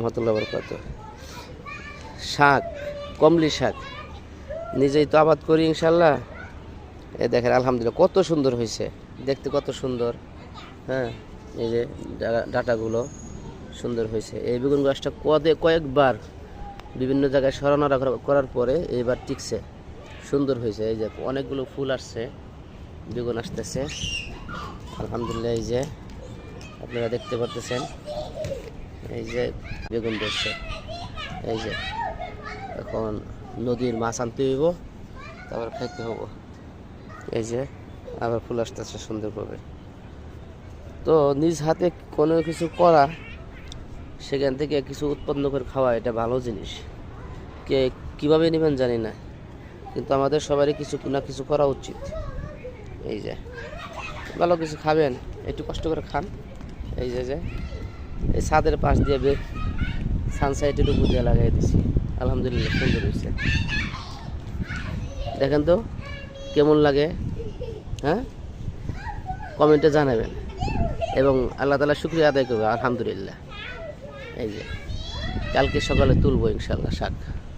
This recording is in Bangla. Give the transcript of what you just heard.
রহমতুল্লাহ বরকাতুহু। শাক, কমলি শাক নিজেই তো আবাদ করি ইনশাল্লাহ। এই দেখেন আলহামদুলিল্লাহ কত সুন্দর হয়েছে, দেখতে কত সুন্দর। হ্যাঁ, এই যে ডাটাগুলো সুন্দর হয়েছে। এই বেগুন গাছটা কয়েকবার বিভিন্ন জায়গায় সরানো করার পরে এইবার টিকছে, সুন্দর হয়েছে। এই যে অনেকগুলো ফুল আসছে, বেগুন আসতেছে আলহামদুলিল্লাহ। এই যে আপনারা দেখতে পাচ্ছেন, এই যে বেগুন ধরছে। এই যে এখন নদীর মাছ আনতে হইব, তারপর খাইতে হবো। এই যে আবার ফুল আসতেছে সুন্দরভাবে। তো নিজ হাতে কোনো কিছু করা, সেখান থেকে কিছু উৎপন্ন করে খাওয়া, এটা ভালো জিনিস। কে কীভাবে নেবেন জানি না, কিন্তু আমাদের সবারই কিছু না কিছু করা উচিত। এই যে ভালো কিছু খাবেন, একটু কষ্ট করে খান। এই যে এই ছাদের পাশ দিয়ে সানসাইডের উপর দিয়ে লাগাই দিছি, আলহামদুলিল্লাহ সুন্দর হয়েছে। দেখেন তো কেমন লাগে, হ্যাঁ কমেন্টে জানাবেন এবং আল্লাহ তাআলা শুকরিয়া আদায় করবে আলহামদুলিল্লাহ। এই যে কালকে সকালে তুলবো ইনশাল্লাহ শাক।